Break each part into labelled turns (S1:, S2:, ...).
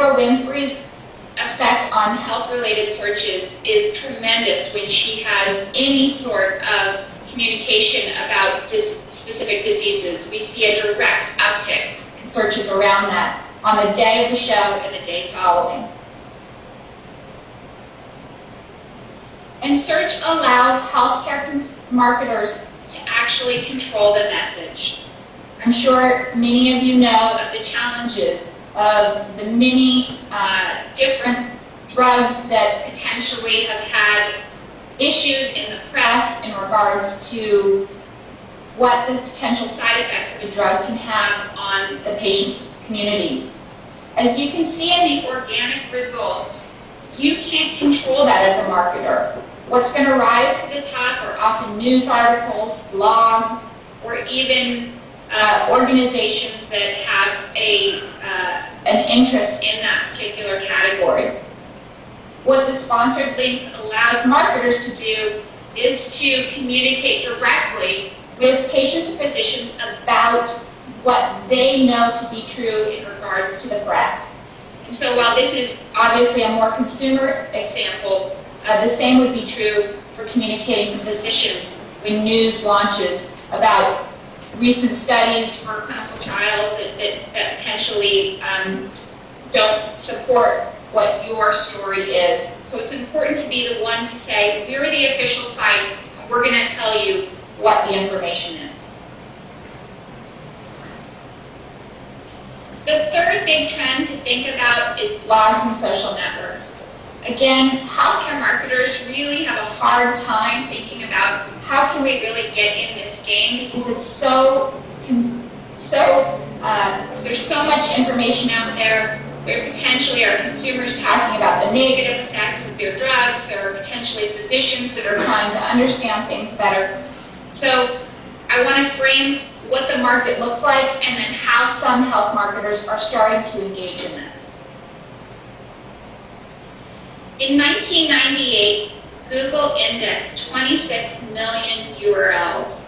S1: Oprah Winfrey's effect on health-related searches is tremendous when she has any sort of communication about specific diseases. We see a direct uptick in searches around that on the day of the show and the day following. And search allows healthcare marketers to actually control the message. I'm sure many of you know of the challenges of the many different drugs that potentially have had issues in the press in regards to what the potential side effects of a drug can have on the patient community. As you can see in the organic results, you can't control that as a marketer. What's going to rise to the top are often news articles, blogs, or even organizations that have an interest in that particular category. What the sponsored links allows marketers to do is to communicate directly with patients and physicians about what they know to be true in regards to the press. And so while this is obviously a more consumer example, the same would be true for communicating to physicians when news launches about recent studies for clinical trials that potentially don't support what your story is. So it's important to be the one to say, we're the official site, and we're going to tell you what the information is. The third big trend to think about is blogs and social networks. Again, healthcare marketers really have a hard time thinking about how can we really get in this game because it's there's so much information out there. There potentially are consumers talking about the negative effects of their drugs. There are potentially physicians that are trying to understand things better. So I want to frame what the market looks like and then how some health marketers are starting to engage in this. In 1998, Google indexed 26 million URLs.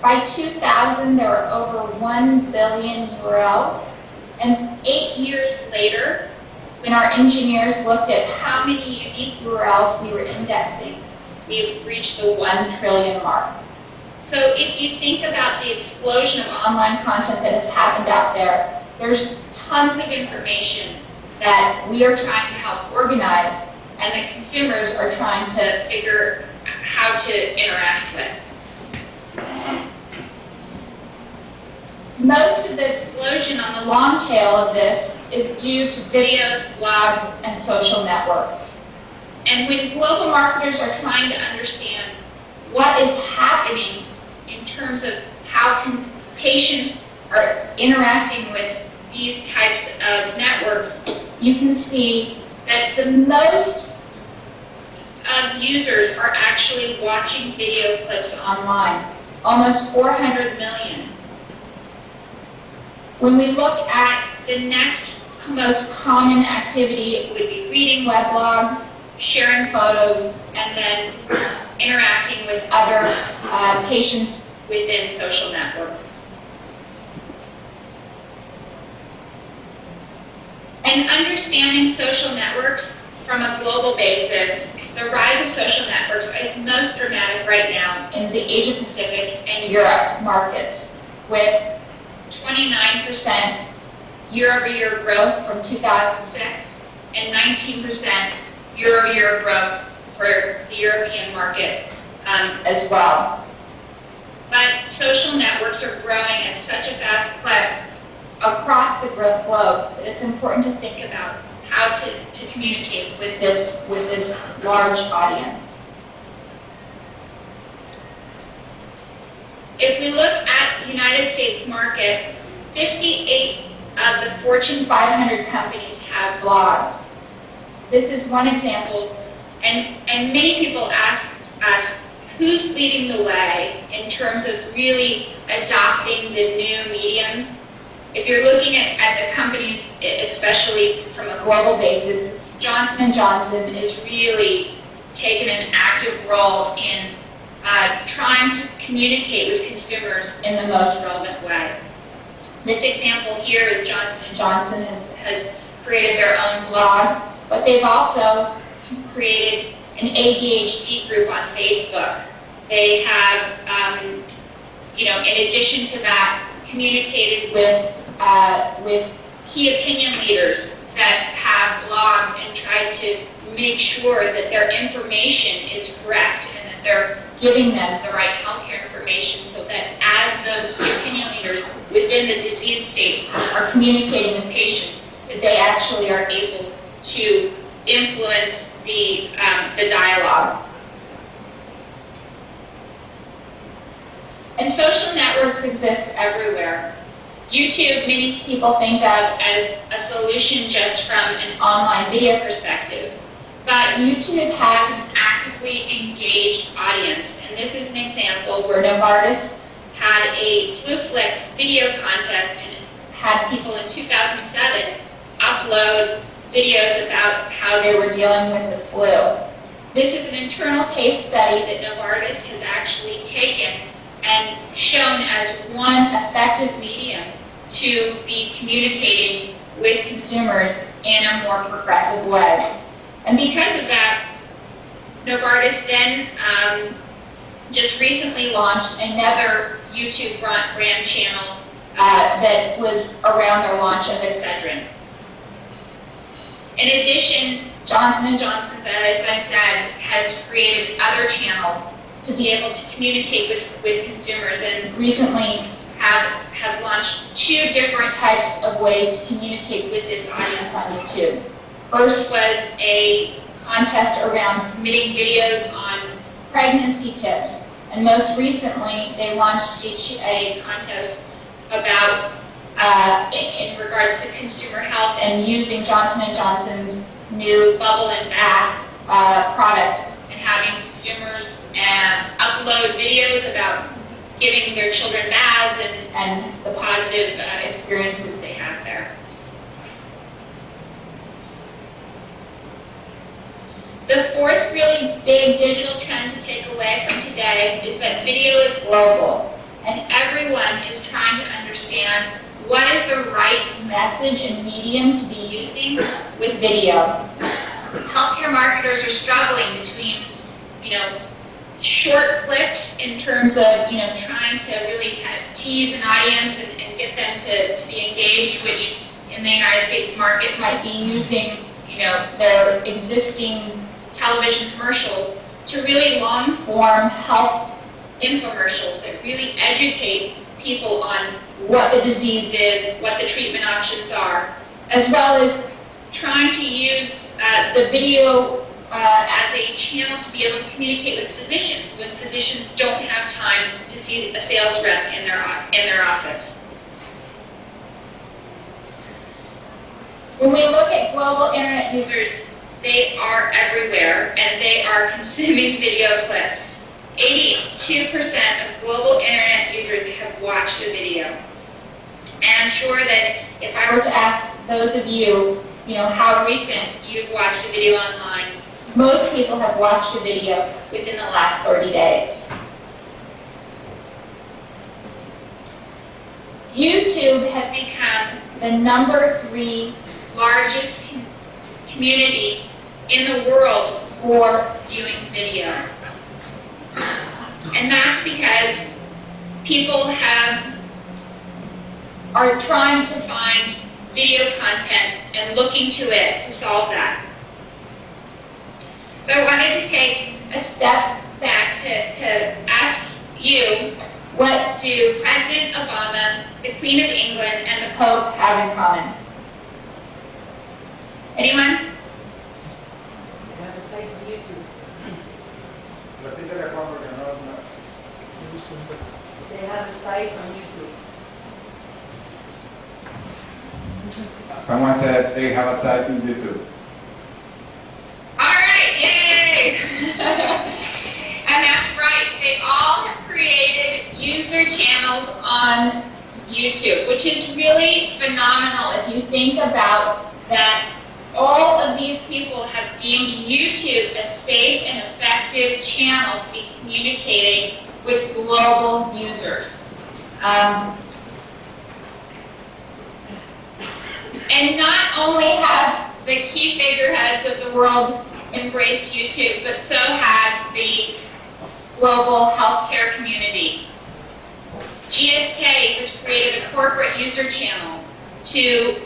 S1: By 2000, there were over 1 billion URLs. And 8 years later, when our engineers looked at how many unique URLs we were indexing, we reached the 1 trillion mark. So if you think about the explosion of online content that has happened out there, there's tons of information that we are trying to help organize and the consumers are trying to figure how to interact with. Most of the explosion on the long tail of this is due to videos, blogs, and social networks. And when global marketers are trying to understand what is happening in terms of how patients are interacting with these types of networks, you can see that the most of users are actually watching video clips online, almost 400 million. When we look at the next most common activity, it would be reading weblogs, sharing photos, and then interacting with other patients within social networks. And understanding social networks from a global basis, the rise of social networks is most dramatic right now in the Asia Pacific and Europe markets, with 29% year-over-year growth from 2006 and 19% year-over-year growth for the European market as well. But social networks are growing at such a fast clip across the globe that it's important to think about how to communicate with this large audience. If we look at the United States market, 58 of the Fortune 500 companies have blogs. This is one example, and many people ask us, who's leading the way in terms of really adopting the new mediums? If you're looking at the companies, especially from a global basis, Johnson & Johnson is really taking an active role in trying to communicate with consumers in the most relevant way. This example here is Johnson & Johnson has created their own blog, but they've also created an ADHD group on Facebook. They have, in addition to that, communicated with key opinion leaders that have blogs and tried to make sure that their information is correct and that they're giving them the right healthcare information so that as those key opinion leaders within the disease state are communicating with patients, that they actually are able to influence the dialogue. And social networks exist everywhere. YouTube, many people think of as a solution just from an online video perspective. But YouTube has an actively engaged audience. And this is an example where Novartis had a FluFlix video contest and had people in 2007 upload videos about how they were dealing with the flu. This is an internal case study that Novartis has actually taken and shown as one effective medium to be communicating with consumers in a more progressive way. And because of that, Novartis then just recently launched another YouTube brand channel that was around their launch of Excedrin. In addition, Johnson & Johnson, as I said, has created other channels to be able to communicate with consumers, and recently have launched 2 different types of ways to communicate with this audience on YouTube. First was a contest around submitting videos on pregnancy tips, and most recently they launched a contest about in regards to consumer health and using Johnson & Johnson's new Bubble and Bath product and having consumers upload videos about giving their children baths and the positive experiences they have there. The fourth really big digital trend to take away from today is that video is global, and everyone is trying to understand what is the right message and medium to be using with video. Healthcare marketers are struggling between, short clips in terms of, trying to really kind of tease an audience and get them to be engaged, which in the United States market might be using, their existing television commercials to really long-form health infomercials that really educate people on what the disease is, what the treatment options are, as well as trying to use the video as a channel to be able to communicate with physicians when physicians don't have time to see a sales rep in their office. When we look at global internet users, they are everywhere and they are consuming video clips. 82% of global internet users have watched a video. And I'm sure that if I were to ask those of you, how recent you've watched a video online, most people have watched a video within the last 30 days. YouTube has become the #3 largest community in the world for viewing video. And that's because people are trying to find video content and looking to it to solve that. So I wanted to take a step back to ask you, what do President Obama, the Queen of England, and the Pope have in common? Anyone?
S2: They have a site on YouTube. They have a site on YouTube.
S3: Someone said they have a site on YouTube.
S1: All right, yay! And that's right. They all have created user channels on YouTube, which is really phenomenal if you think about that. All of these people have deemed YouTube a safe and effective channel to be communicating with global users. And not only have the key figureheads of the world embraced YouTube, but so has the global healthcare community. GSK has created a corporate user channel to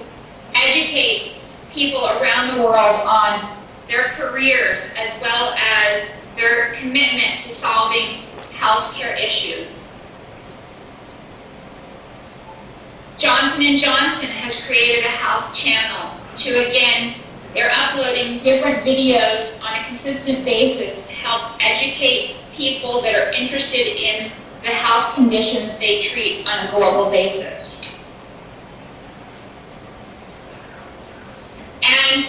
S1: educate people around the world on their careers as well as their commitment to solving healthcare issues. Johnson & Johnson has created a health channel to, again, they're uploading different videos on a consistent basis to help educate people that are interested in the health conditions they treat on a global basis. And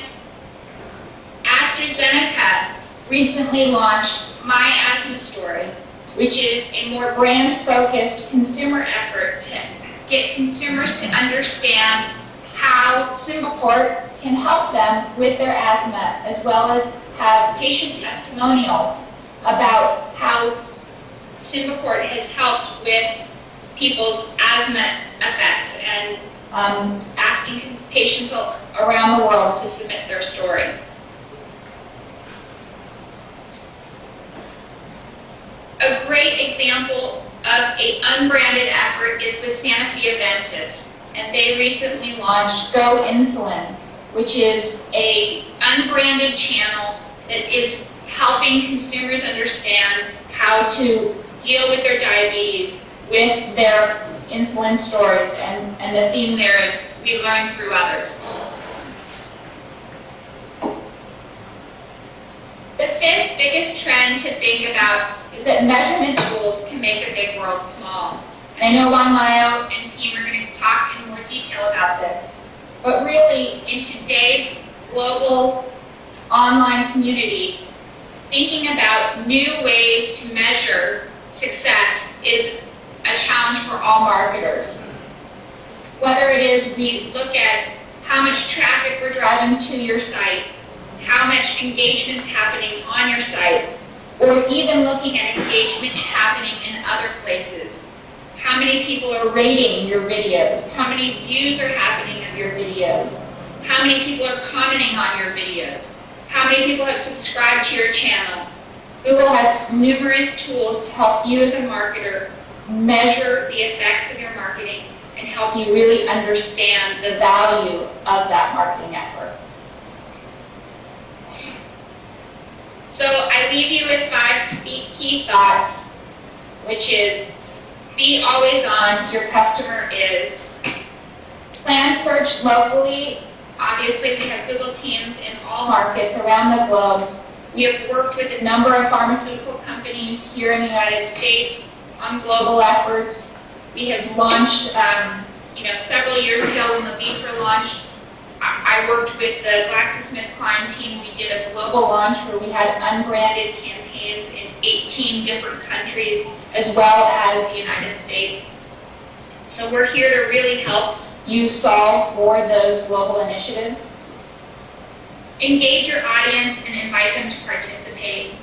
S1: AstraZeneca recently launched My Asthma Story, which is a more brand-focused consumer effort to get consumers to understand how Symbicort can help them with their asthma, as well as have patient testimonials about how Symbicort has helped with people's asthma effects, and asking patients around the world to submit their story. A great example of an unbranded effort is with Sanofi Aventis, and they recently launched Go Insulin, which is an unbranded channel that is helping consumers understand how to deal with their diabetes with their insulin stories, and the theme there is we learn through others. The fifth biggest trend to think about is that measurement tools can make a big world small. And I know Juan Mayo and team are going to talk in more detail about this. But really, in today's global online community, thinking about new ways to measure success is a challenge for all marketers. Whether it is we look at how much traffic we're driving to your site, how much engagement is happening on your site, or even looking at engagement happening in other places. How many people are rating your videos? How many views are happening of your videos? How many people are commenting on your videos? How many people have subscribed to your channel? Google has numerous tools to help you as a marketer measure the effects of your marketing and help you really understand the value of that marketing effort. So I leave you with 5 key thoughts, which is be always on, your customer is. Plan search locally. Obviously, we have Google teams in all markets around the globe. We have worked with a number of pharmaceutical companies here in the United States on global efforts. We have launched, several years ago when the Levitra launched, I worked with the GlaxoSmithKline team. We did a global launch where we had unbranded campaigns in 18 different countries, as well as the United States. So we're here to really help you solve for those global initiatives. Engage your audience and invite them to participate.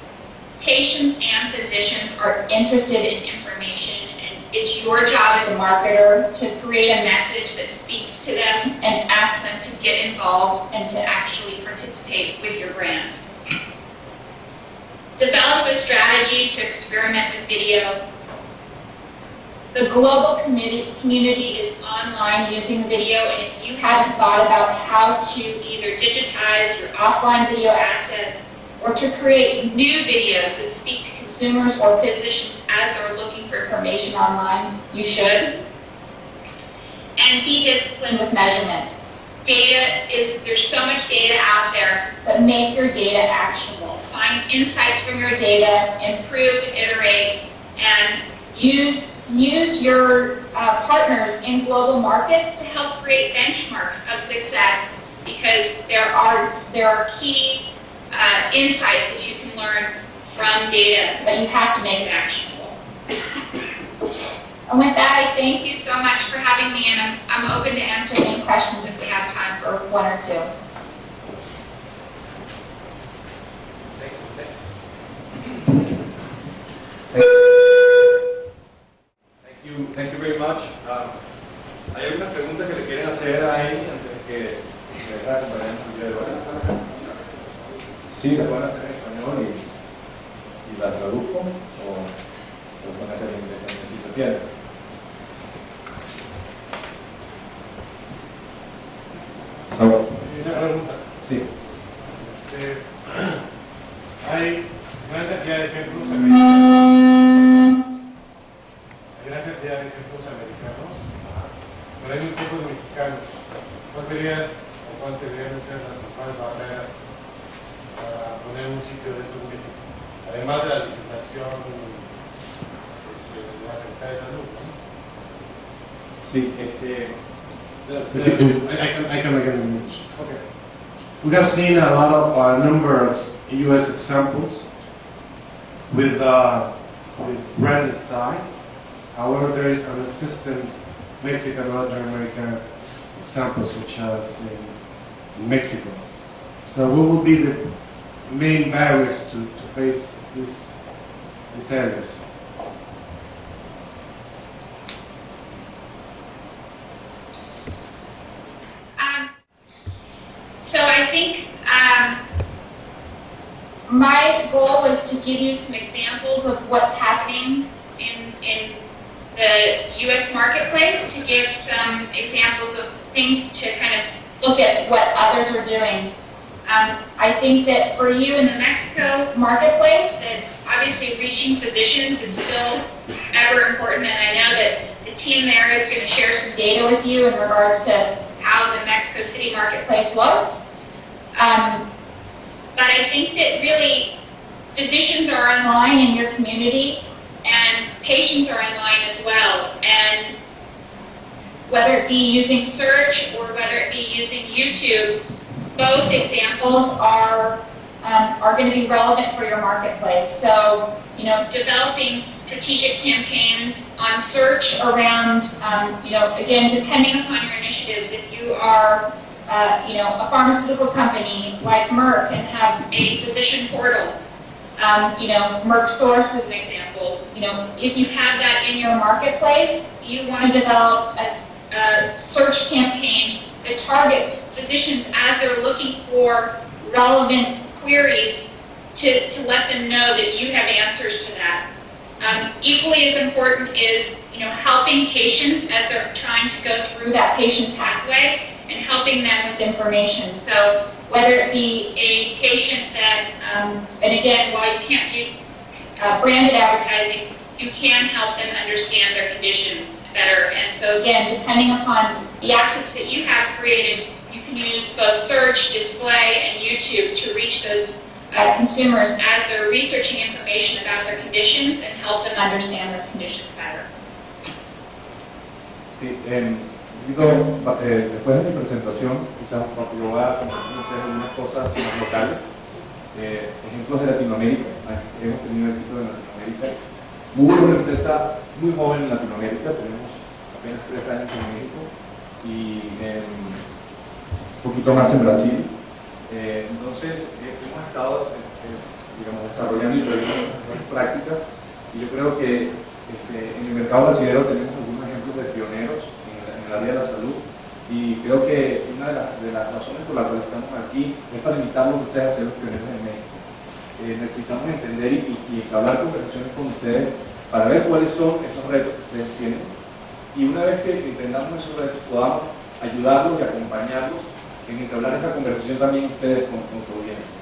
S1: Patients and physicians are interested in information, and it's your job as a marketer to create a message that speaks to them and ask them to get involved and to actually participate with your brand. Develop a strategy to experiment with video. The global community is online using video, and if you haven't thought about how to either digitize your offline video assets or to create new videos that speak to consumers or physicians as they're looking for information online, you should. And be disciplined with measurement. There's so much data out there, but make your data actionable. Find insights from your data, improve, iterate, and use your partners in global markets to help create benchmarks of success, because there are key insights that you can learn from data, but you have to make it actionable. And with that, I thank you so much for having me, and I'm open to answer any questions if we have time for one or two.
S3: Thank you very much. Hay algunas preguntas que le quieren hacer ahí antes de que ¿verdad? Acompañamos el día de hoy. Sí, la pueden hacer en español y la traduzco o lo pueden hacer en inglés también si se quiere.
S4: Una pregunta.
S3: Sí.
S4: Hay gran cantidad de ejemplos americanos. Hay gran cantidad de ejemplos americanos, pero hay muy pocos mexicanos. ¿Cuáles serían o cuáles deberían ser las principales barreras para poner un sitio de esos en México? Además de la legislación de la Secretaría de Salud, ¿no?
S3: Sí,
S4: I can make it in English.
S3: Okay.
S4: We have seen a lot of number of U.S. examples with branded sites. However, there is an existing Mexican and Latin American examples, such as in Mexico. So, what will be the main barriers to face these areas?
S1: So I think my goal is to give you some examples of what's happening in the U.S. marketplace, to give some examples of things to kind of look at what others are doing. I think that for you in the Mexico marketplace, that obviously reaching physicians is still ever important, and I know that the team there is going to share some data with you in regards to how the Mexico City marketplace looks. But I think that really physicians are online in your community and patients are online as well. And whether it be using search or whether it be using YouTube, both examples are going to be relevant for your marketplace. So, developing strategic campaigns on search around, again, depending upon your initiatives, if you are, a pharmaceutical company like Merck and have a physician portal, Merck Source is an example. If you have that in your marketplace, you want to develop a search campaign that targets physicians as they're looking for relevant queries to let them know that you have answers to that. Equally as important is, helping patients as they're trying to go through that patient pathway and helping them with information. So whether it be a patient that, and again, while you can't do branded advertising, you can help them understand their condition better. And so again, depending upon the access that you have created, you can use both search, display, and YouTube to reach those consumers as they're researching information about their conditions and help them understand those conditions better.
S3: Sí, después de mi presentación, quizás porque yo voy a compartir ustedes algunas cosas más locales, ejemplos de Latinoamérica. Hemos tenido éxito en Latinoamérica. Google es una empresa muy joven en Latinoamérica, tenemos apenas 3 años en México y un poquito más en Brasil. Entonces, hemos estado desarrollando y trayendo mejores prácticas, y yo creo que en el mercado brasileño tenemos algunos ejemplos de pioneros en el área de la salud, y creo que una de las razones por las cuales estamos aquí es para invitarlos a ustedes a ser los pioneros en México. Necesitamos entender y hablar conversaciones con ustedes para ver cuáles son esos retos que ustedes tienen, y una vez que entendamos esos retos podamos ayudarlos y acompañarlos en entablar esta conversación también ustedes con su audiencia.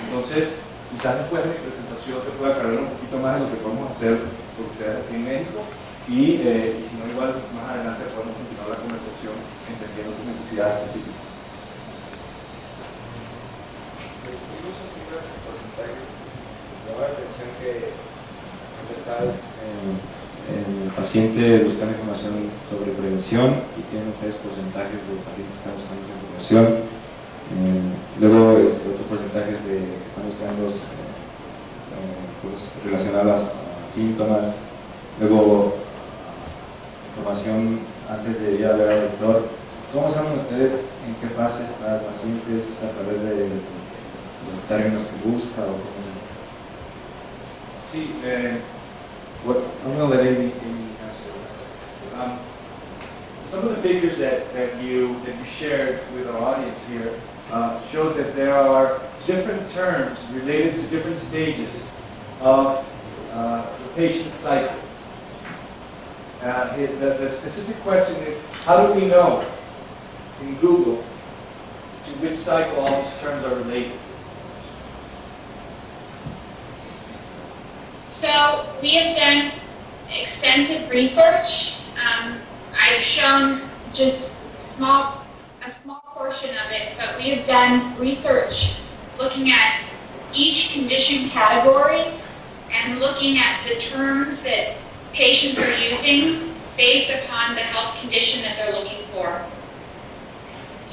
S3: Entonces, quizás después de mi presentación te pueda aclarar un poquito más de lo que podemos hacer por ustedes aquí en México, y si no, igual más adelante podemos continuar la conversación entendiendo tus necesidades específicas.
S5: Muchas cifras y porcentajes llama la atención que el paciente buscando información sobre prevención, y tienen ustedes porcentajes de pacientes que están buscando esa información. Luego otros porcentajes que están buscando cosas relacionadas a síntomas. Luego información antes de ir a ver al doctor. ¿Cómo saben ustedes en qué fase está el paciente? ¿Es a través de los términos que busca o cómo?
S3: Sí, I'm going to let Amy answer. some of the figures that you shared with our audience here show that there are different terms related to different stages of the patient cycle. The specific question is, how do we know in Google to which cycle all these terms are related?
S1: So we have done extensive research. I've shown just a small portion of it, but we have done research looking at each condition category and looking at the terms that patients are using based upon the health condition that they're looking for.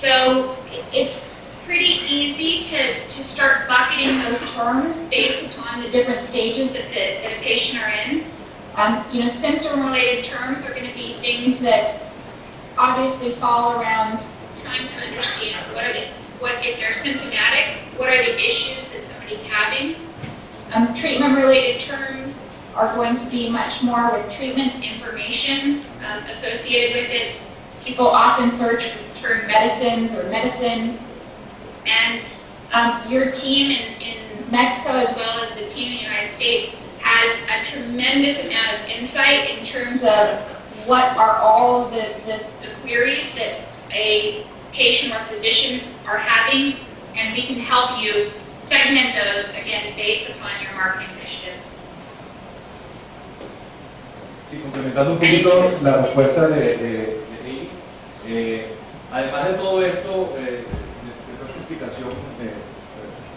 S1: So it's pretty easy to start bucketing those terms based upon the different stages that a patient are in. Symptom-related terms are going to be things that obviously fall around trying to understand what if they're symptomatic, what are the issues that somebody's having. Treatment-related terms are going to be much more with treatment information associated with it. People often search for the term medicines or medicine. And your team in Mexico, as well as the team in the United States, has a tremendous amount of insight in terms of what are all the queries that a patient or physician are having, and we can help you segment those, again, based upon your marketing initiatives.
S3: Sí, complementando un poquito la respuesta de Amy, además de todo esto, de esta explicación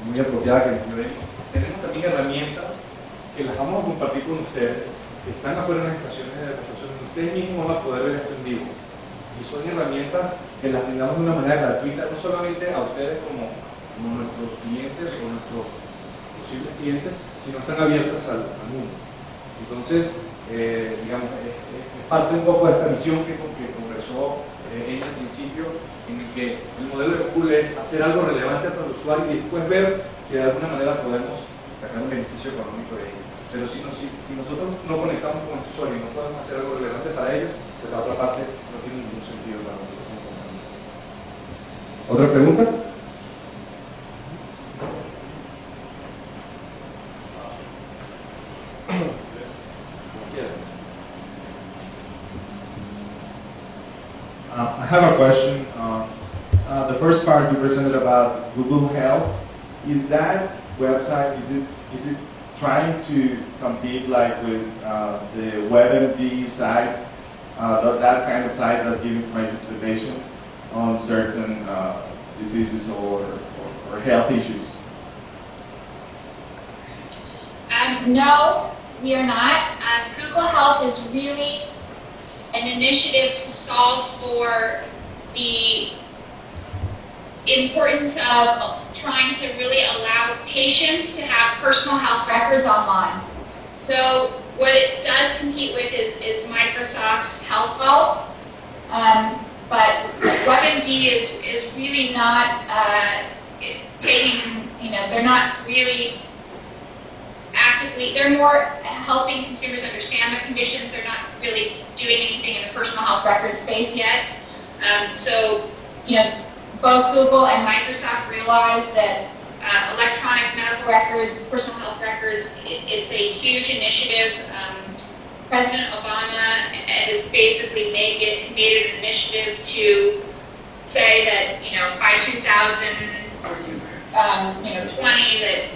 S3: muy apropiada que nos dio Amy, tenemos también herramientas que las vamos a compartir con ustedes, que están afuera en las estaciones de demostración, ustedes mismos van a poder ver esto en vivo. Y son herramientas que las brindamos de una manera gratuita, no solamente a ustedes como nuestros clientes o nuestros posibles clientes, sino están abiertas al mundo. Entonces, digamos, es parte un poco de esta misión que conversó ella al principio, en el que el modelo de Google es hacer algo relevante para el usuario y después ver si de alguna manera podemos sacar un beneficio económico de ello. Pero si nosotros no conectamos con el usuario y no podemos hacer algo relevante para ellos, pues la otra parte no tiene ningún sentido para nosotros como compañía. ¿Otra pregunta?
S5: I have a question. The first part you presented about Google Health, is that website, is it trying to compete like with the WebMD sites, that kind of site that give information to the patient on certain diseases or health issues?
S1: No, we are not. Google Health is really an initiative to solve for the importance of trying to really allow patients to have personal health records online. So what it does compete with is Microsoft's Health Vault, but WebMD is really not they're not really actively, they're more helping consumers understand their conditions. They're not really doing anything in the personal health record space yet. Both Google and Microsoft realize that electronic medical records, personal health records, it's a huge initiative. President Obama has basically made it an initiative to say that, by 2020, that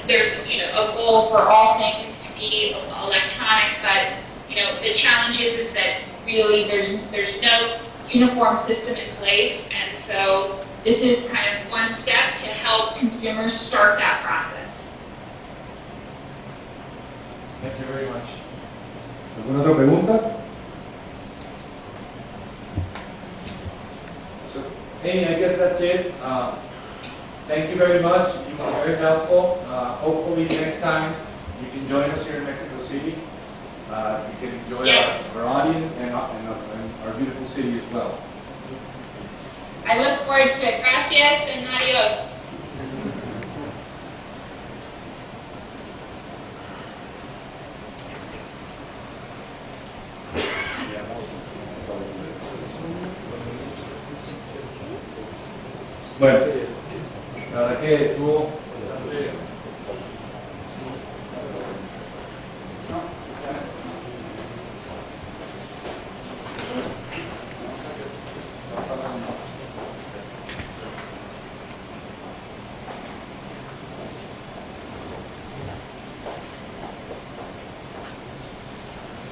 S1: there's, a goal for all things to be electronic, but, the challenge is that really there's no uniform system in place, and so this is kind of one step to help consumers start that process.
S3: Thank you very much. ¿Alguna otra pregunta? So, Amy, I guess that's it. Thank you very much. You were very helpful. Hopefully next time you can join us here in Mexico City. You can enjoy our audience and our beautiful city as well.
S1: I look forward to it. Gracias and adios.
S3: Yeah, La verdad que estuvo bastante...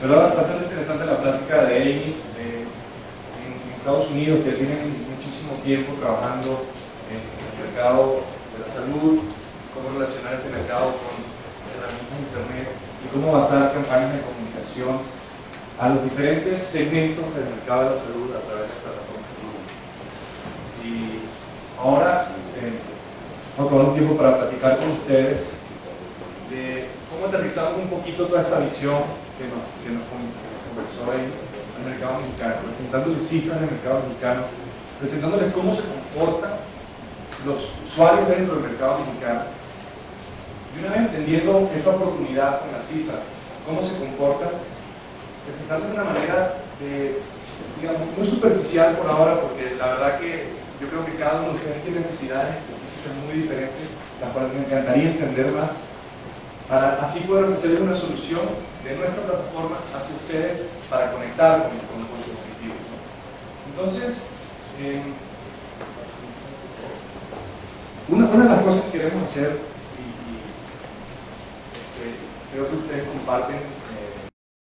S3: Pero bastante interesante la plática de Amy en Estados Unidos, que tienen muchísimo tiempo trabajando en el mercado de la salud, cómo relacionar este mercado con herramientas de Internet y cómo basar campañas de comunicación a los diferentes segmentos del mercado de la salud a través de plataformas Google. Y ahora vamos a tomar un tiempo para platicar con ustedes de cómo aterrizamos un poquito toda esta visión que nos conversó en el mercado mexicano, presentándoles cifras del mercado mexicano, presentándoles cómo se comportan los usuarios dentro del mercado mexicano, y una vez entendiendo esta oportunidad con las cifras, cómo se comportan, presentándoles de una manera, digamos, muy superficial por ahora, porque la verdad que yo creo que cada uno de ustedes tiene necesidades específicas muy diferentes, las cuales me encantaría entender más, para así poder ofrecerles una solución de nuestra plataforma hacia ustedes para conectar con sus objetivos. Entonces, una de las cosas que queremos hacer, y creo que ustedes comparten